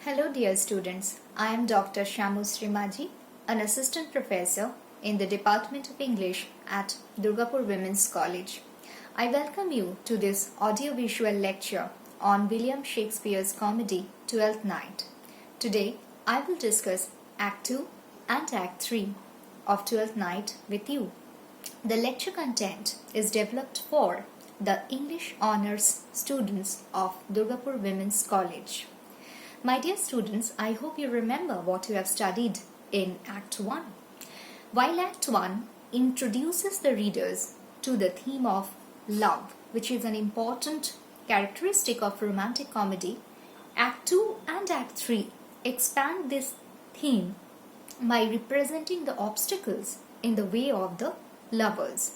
Hello dear students, I am Dr. Shamu Srimaji, an assistant professor in the Department of English at Durgapur Women's College. I welcome you to this audiovisual lecture on William Shakespeare's comedy Twelfth Night. Today I will discuss Act 2 and Act 3 of Twelfth Night with you. The lecture content is developed for the English Honours students of Durgapur Women's College. My dear students, I hope you remember what you have studied in Act 1. While Act 1 introduces the readers to the theme of love, which is an important characteristic of romantic comedy, Act 2 and Act 3 expand this theme by representing the obstacles in the way of the lovers.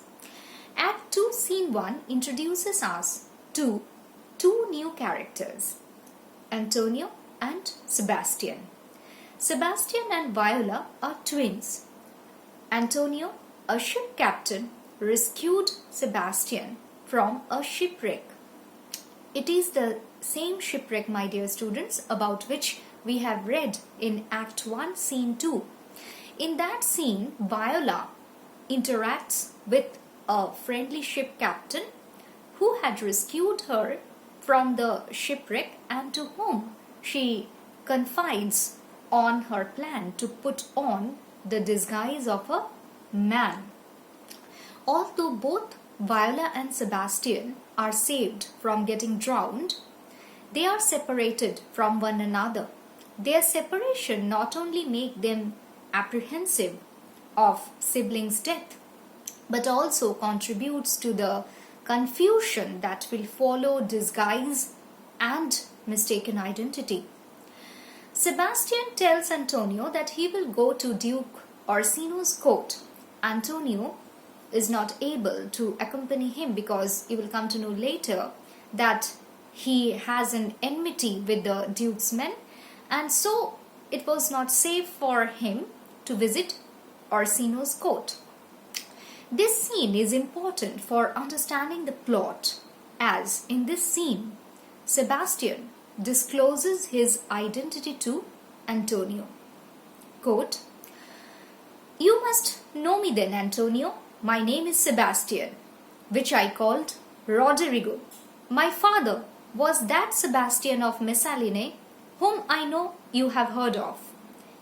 Act 2, Scene 1 introduces us to two new characters, Antonio and Sebastian. Sebastian and Viola are twins. Antonio, a ship captain, rescued Sebastian from a shipwreck. It is the same shipwreck, my dear students, about which we have read in Act 1, Scene 2. In that scene, Viola interacts with a friendly ship captain who had rescued her from the shipwreck and to whom she confides on her plan to put on the disguise of a man. Although both Viola and Sebastian are saved from getting drowned, they are separated from one another. Their separation not only makes them apprehensive of siblings' death, but also contributes to the confusion that will follow disguise and mistaken identity. Sebastian tells Antonio that he will go to Duke Orsino's court. Antonio is not able to accompany him because you will come to know later that he has an enmity with the Duke's men, and so it was not safe for him to visit Orsino's court. This scene is important for understanding the plot, as in this scene, Sebastian discloses his identity to Antonio. Quote, "You must know me then, Antonio. My name is Sebastian, which I called Roderigo. My father was that Sebastian of Messaline, whom I know you have heard of.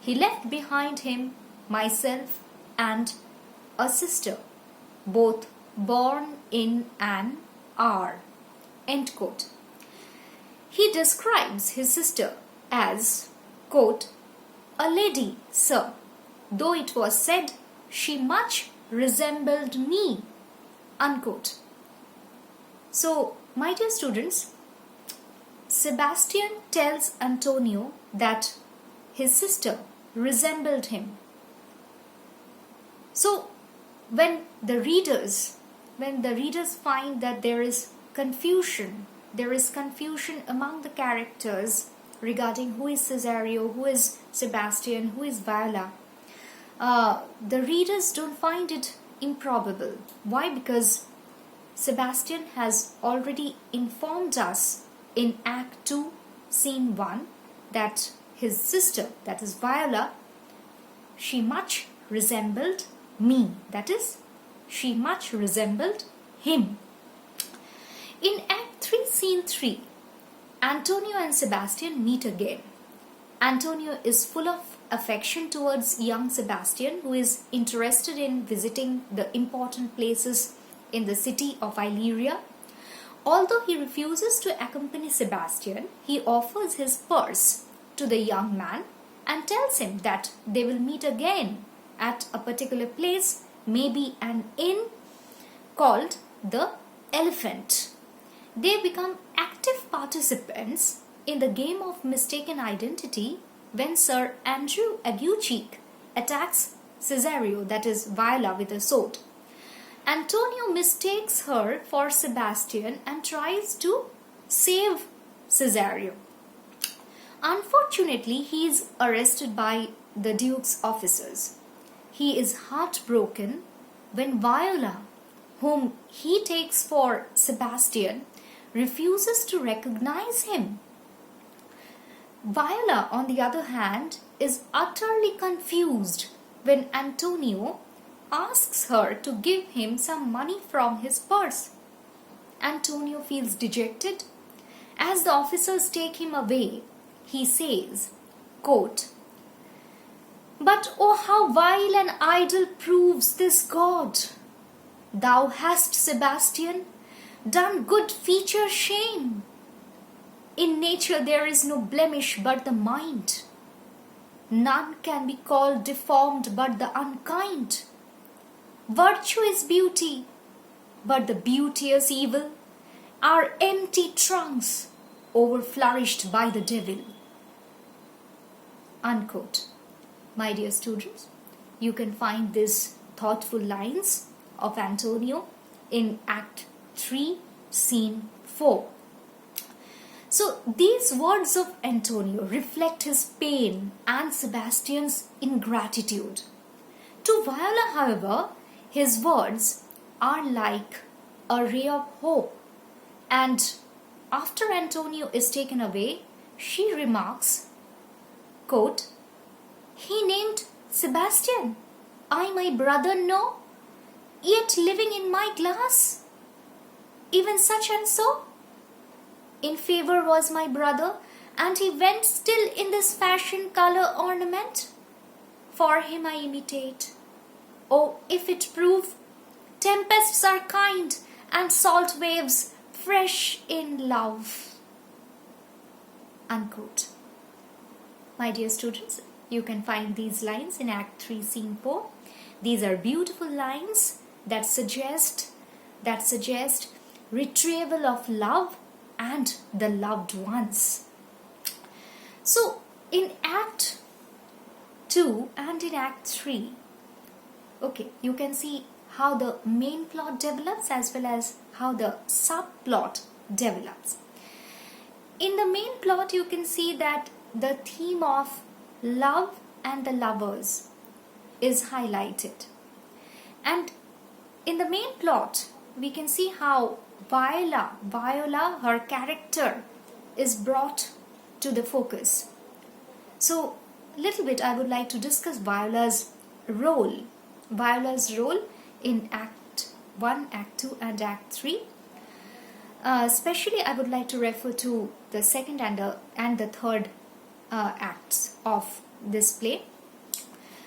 He left behind him myself and a sister, both born in an hour." End quote. He describes his sister as, quote, "a lady, sir, though it was said she much resembled me," unquote. So, my dear students, Sebastian tells Antonio that his sister resembled him. So, when the readers find that there is confusion among the characters regarding who is Cesario, who is Sebastian, who is Viola, the readers don't find it improbable. Why? Because Sebastian has already informed us in Act 2, Scene 1, that his sister, that is Viola, she much resembled me. That is, she much resembled him. In Act 3, Scene 3, Antonio and Sebastian meet again. Antonio is full of affection towards young Sebastian, who is interested in visiting the important places in the city of Illyria. Although he refuses to accompany Sebastian, he offers his purse to the young man and tells him that they will meet again at a particular place, maybe an inn called the Elephant. They become active participants in the game of mistaken identity when Sir Andrew Aguecheek attacks Cesario, that is Viola, with a sword. Antonio mistakes her for Sebastian and tries to save Cesario. Unfortunately, he is arrested by the Duke's officers. He is heartbroken when Viola, whom he takes for Sebastian, refuses to recognize him. Viola, on the other hand, is utterly confused when Antonio asks her to give him some money from his purse. Antonio feels dejected. As the officers take him away, he says, quote, "But oh, how vile and idle proves this God! Thou hast, Sebastian, done good feature shame. In nature there is no blemish but the mind. None can be called deformed but the unkind. Virtue is beauty, but the beauteous evil are empty trunks overflourished by the devil." Unquote. My dear students, you can find these thoughtful lines of Antonio in Act 3, Scene 4. So these words of Antonio reflect his pain and Sebastian's ingratitude. To Viola, however, his words are like a ray of hope, and after Antonio is taken away, she remarks, quote, "He named Sebastian, I my brother know, yet living in my glass, even such and so. In favor was my brother, and he went still in this fashion color ornament. For him I imitate. Oh, if it prove, tempests are kind, and salt waves fresh in love." Unquote. My dear students, you can find these lines in Act 3, Scene 4. These are beautiful lines that suggest retrieval of love and the loved ones. So in Act 2 and in Act 3, you can see how the main plot develops as well as how the subplot develops. In the main plot, you can see that the theme of love and the lovers is highlighted. And in the main plot, we can see how Viola, her character, is brought to the focus. So, little bit I would like to discuss Viola's role in Act 1, Act 2 and Act 3. Especially I would like to refer to the second and the third acts of this play.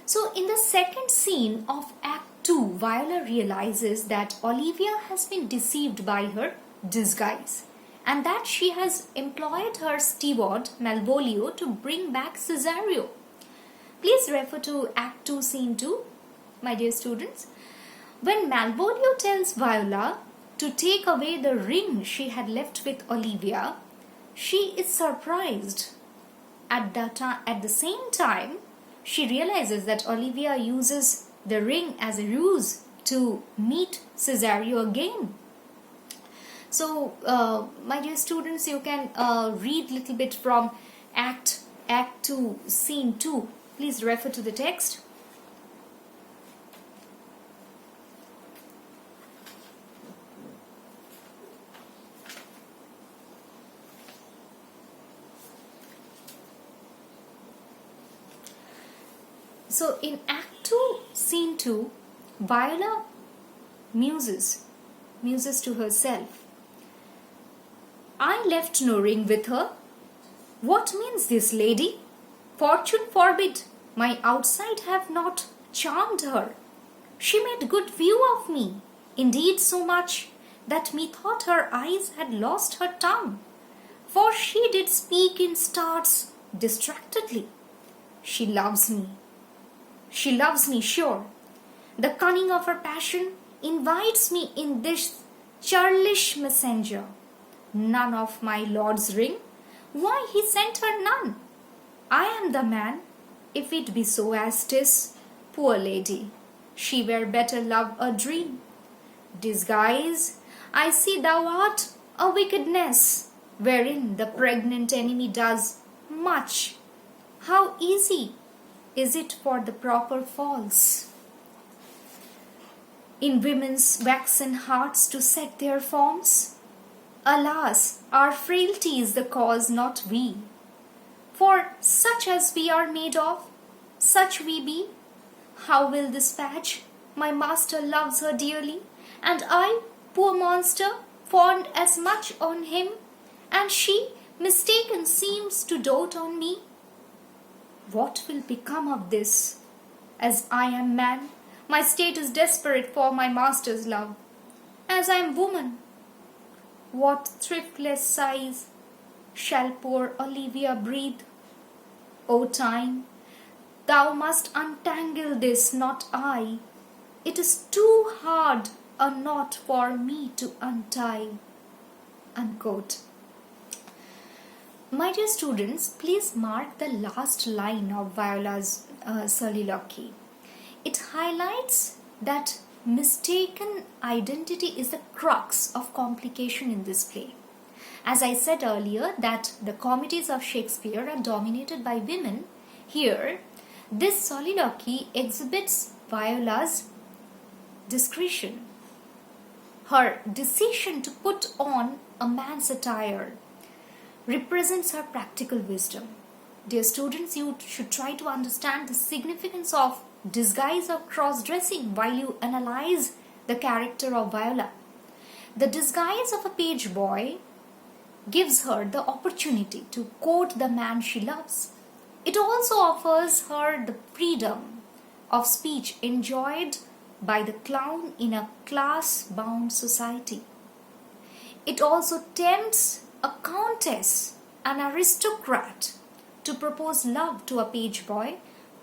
So in the second scene of Act 2, Viola realizes that Olivia has been deceived by her disguise and that she has employed her steward Malvolio to bring back Cesario. Please refer to Act 2, Scene 2, my dear students. When Malvolio tells Viola to take away the ring she had left with Olivia, she is surprised. At the same time, she realizes that Olivia uses the ring as a ruse to meet Cesario again. So, my dear students, you can read a little bit from Act 2, Scene 2. Please refer to the text. So in Act 2, Scene 2, Viola muses to herself. "I left no ring with her. What means this, lady? Fortune forbid, my outside have not charmed her. She made good view of me, indeed so much, that methought her eyes had lost her tongue, for she did speak in starts distractedly. She loves me, sure. The cunning of her passion invites me in this churlish messenger. None of my lord's ring. Why, he sent her none. I am the man, if it be so as 'tis. Poor lady, she were better love a dream. Disguise, I see thou art a wickedness, wherein the pregnant enemy does much. How easy is it for the proper false in women's waxen hearts to set their forms? Alas, our frailty is the cause, not we. For such as we are made of, such we be. How will this fetch? My master loves her dearly, and I, poor monster, fond as much on him, and she, mistaken, seems to dote on me. What will become of this? As I am man, my state is desperate for my master's love. As I am woman, what thriftless sighs shall poor Olivia breathe? O time, thou must untangle this, not I. It is too hard a knot for me to untie. Unquote. My dear students, please mark the last line of Viola's soliloquy. It highlights that mistaken identity is the crux of complication in this play. As I said earlier that the comedies of Shakespeare are dominated by women, here this soliloquy exhibits Viola's discretion, her decision to put on a man's attire represents her practical wisdom. Dear students, you should try to understand the significance of disguise or cross-dressing while you analyze the character of Viola. The disguise of a page boy gives her the opportunity to court the man she loves. It also offers her the freedom of speech enjoyed by the clown in a class-bound society. It also tempts a countess, an aristocrat, to propose love to a page boy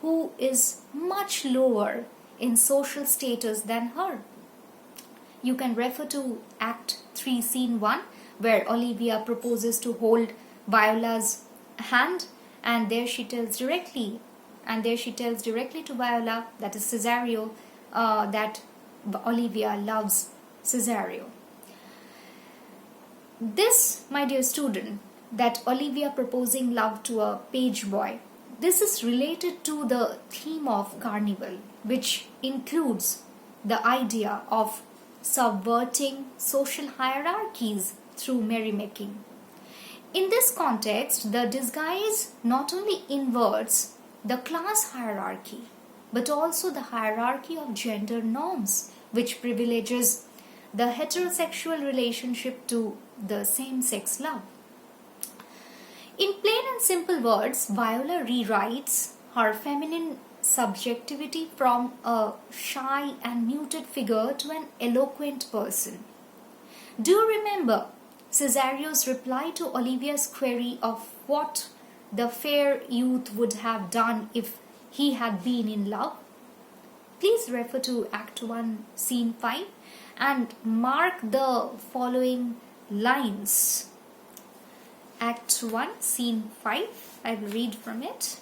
who is much lower in social status than her. You can refer to Act 3, Scene 1, where Olivia proposes to hold Viola's hand, and there she tells directly to Viola, that is Cesario, that Olivia loves Cesario. This, my dear student, that Olivia proposing love to a page boy, this is related to the theme of Carnival, which includes the idea of subverting social hierarchies through merrymaking. In this context, the disguise not only inverts the class hierarchy, but also the hierarchy of gender norms, which privileges the heterosexual relationship to the same-sex love. In plain and simple words, Viola rewrites her feminine subjectivity from a shy and muted figure to an eloquent person. Do you remember Cesario's reply to Olivia's query of what the fair youth would have done if he had been in love? Please refer to Act 1, Scene 5 and mark the following lines. Act 1, Scene 5. I will read from it.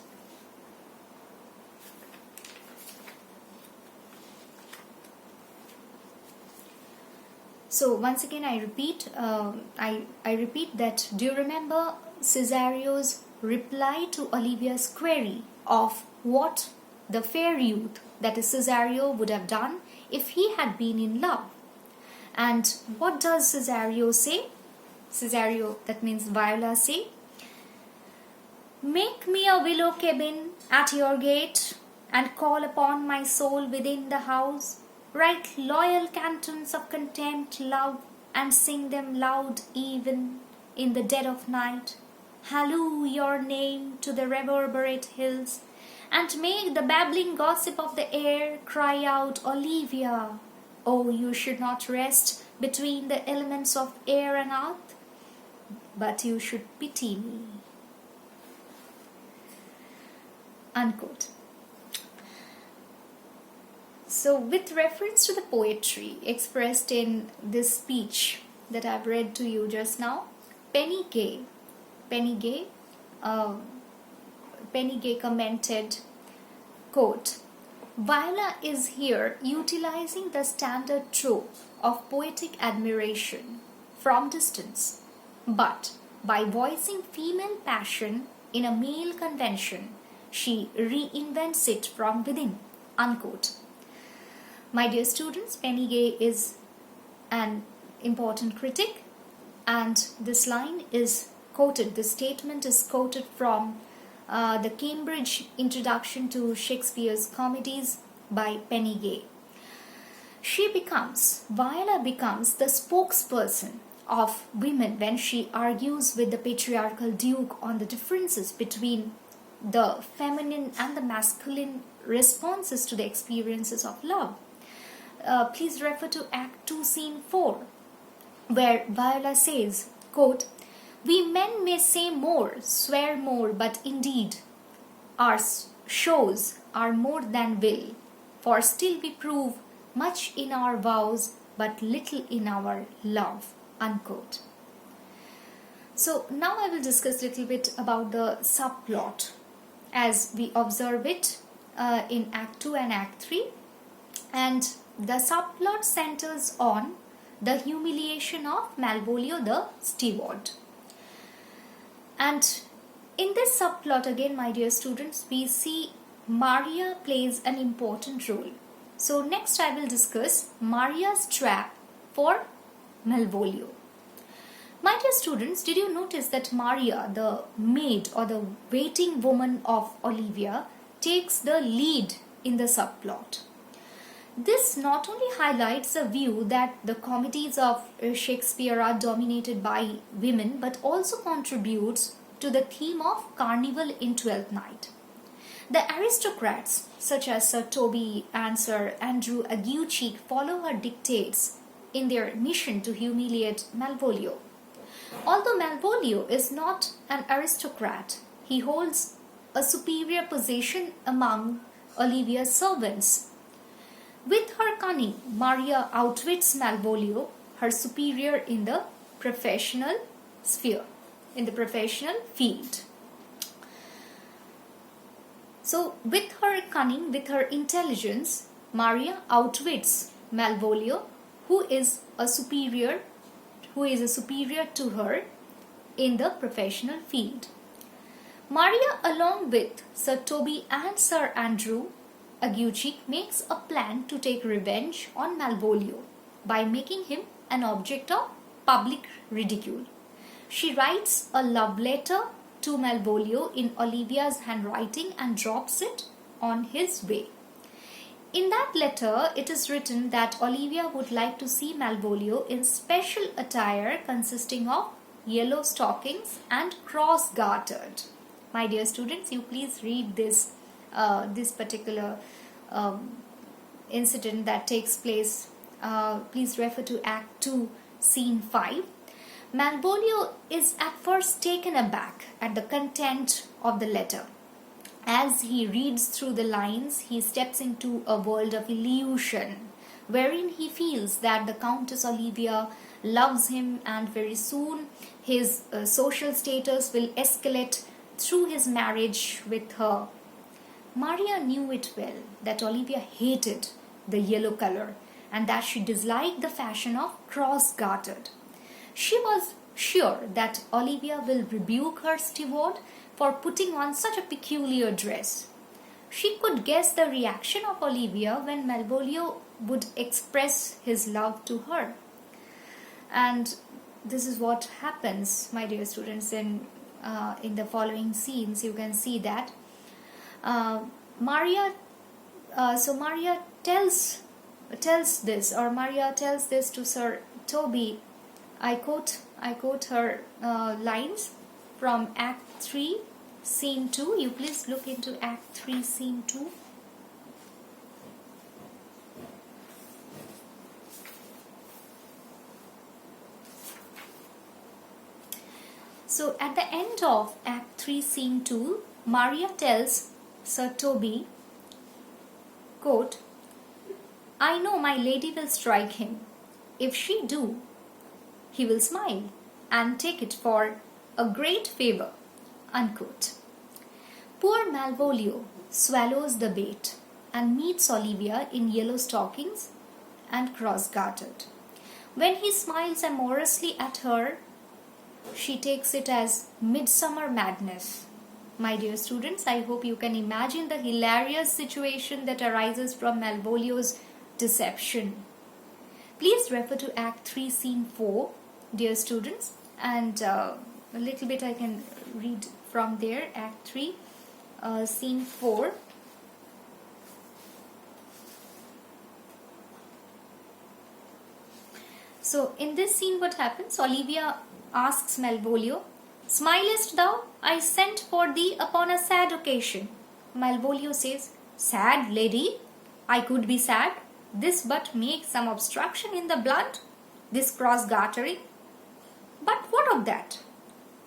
So once again I repeat that, do you remember Cesario's reply to Olivia's query of what the fair youth, that is Cesario, would have done if he had been in love? And what does Cesario say? Cesario, that means Viola, say, "Make me a willow cabin at your gate, and call upon my soul within the house. Write loyal cantons of contempt, love, and sing them loud even in the dead of night. Halloo your name to the reverberate hills, and make the babbling gossip of the air cry out, Olivia! Oh, you should not rest between the elements of air and earth, but you should pity me." Unquote. So with reference to the poetry expressed in this speech that I've read to you just now, Penny Gay commented, quote, "Viola is here utilizing the standard trope of poetic admiration from distance, but by voicing female passion in a male convention, she reinvents it from within." Unquote. My dear students, Penny Gay is an important critic, and this line is quoted, this statement is quoted from The Cambridge Introduction to Shakespeare's Comedies by Penny Gay. Viola becomes the spokesperson of women when she argues with the patriarchal Duke on the differences between the feminine and the masculine responses to the experiences of love. Please refer to Act 2, Scene 4, where Viola says, quote, "We men may say more, swear more, but indeed our shows are more than will, for still we prove much in our vows, but little in our love." Unquote. So now I will discuss a little bit about the subplot as we observe it in Act 2 and Act 3. And the subplot centers on the humiliation of Malvolio the steward. And in this subplot again, my dear students, we see Maria plays an important role. So next I will discuss Maria's trap for Malvolio. My dear students, did you notice that Maria, the maid or the waiting woman of Olivia, takes the lead in the subplot? This not only highlights a view that the comedies of Shakespeare are dominated by women, but also contributes to the theme of carnival in Twelfth Night. The aristocrats, such as Sir Toby and Sir Andrew Aguecheek, follow her dictates in their mission to humiliate Malvolio. Although Malvolio is not an aristocrat, he holds a superior position among Olivia's servants. With her cunning, Maria outwits Malvolio, her superior in the professional sphere, in the professional field. So, with her cunning, with her intelligence, Maria outwits Malvolio, who is a superior to her in the professional field. Maria, along with Sir Toby and Sir Andrew Aguecheek, makes a plan to take revenge on Malvolio by making him an object of public ridicule. She writes a love letter to Malvolio in Olivia's handwriting and drops it on his way. In that letter, it is written that Olivia would like to see Malvolio in special attire consisting of yellow stockings and cross-gartered. My dear students, you please read this particular incident that takes place. Please refer to Act 2, Scene 5. Malvolio is at first taken aback at the content of the letter. As he reads through the lines, he steps into a world of illusion, wherein he feels that the Countess Olivia loves him, and very soon his social status will escalate through his marriage with her. Maria knew it well that Olivia hated the yellow color and that she disliked the fashion of cross-gartered. She was sure that Olivia will rebuke her steward for putting on such a peculiar dress. She could guess the reaction of Olivia when Malvolio would express his love to her. And this is what happens, my dear students, in the following scenes. You can see that Maria tells this to Sir Toby. I quote her lines from Act 3, Scene 2. You please look into Act 3, Scene 2. So at the end of Act 3, Scene 2, Maria tells Sir Toby, quote, "I know my lady will strike him. If she do, he will smile and take it for a great favor." Unquote. Poor Malvolio swallows the bait and meets Olivia in yellow stockings and cross-gartered. When he smiles amorously at her, she takes it as midsummer madness. My dear students, I hope you can imagine the hilarious situation that arises from Malvolio's deception. Please refer to Act 3, Scene 4, dear students, and a little bit I can read from there, Act 3. scene 4. So in this scene what happens? Olivia asks Malvolio, "Smilest thou? I sent for thee upon a sad occasion." Malvolio says, "Sad, lady? I could be sad. This but makes some obstruction in the blood, this cross-gartering. But what of that?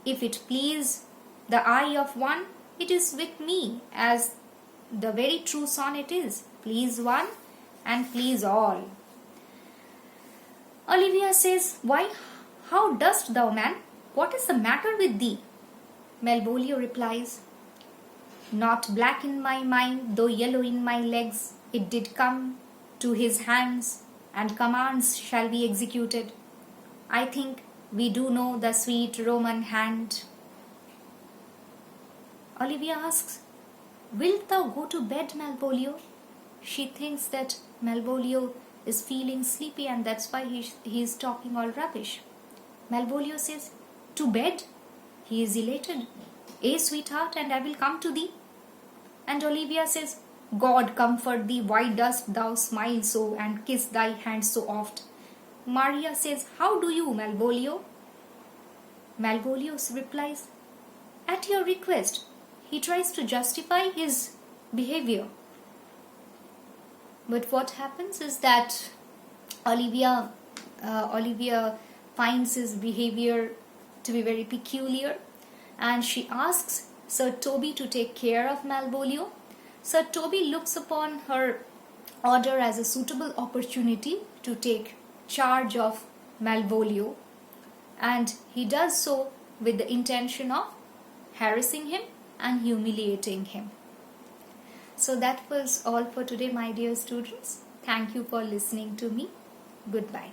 If it please the eye of one, it is with me, as the very true sonnet is, please one and please all." Olivia says, "Why, how dost thou, man? What is the matter with thee?" Malvolio replies, "Not black in my mind, though yellow in my legs, it did come to his hands, and commands shall be executed. I think we do know the sweet Roman hand." Olivia asks, "Wilt thou go to bed, Malvolio?" She thinks that Malvolio is feeling sleepy and that's why he is talking all rubbish. Malvolio says, "To bed?" He is elated. "Eh, sweetheart, and I will come to thee." And Olivia says, "God comfort thee, why dost thou smile so and kiss thy hand so oft?" Maria says, "How do you, Malvolio?" Malvolio replies, "At your request." He tries to justify his behavior. But what happens is that Olivia finds his behavior to be very peculiar, and she asks Sir Toby to take care of Malvolio. Sir Toby looks upon her order as a suitable opportunity to take charge of Malvolio, and he does so with the intention of harassing him and humiliating him. So that was all for today, my dear students. Thank you for listening to me. Goodbye.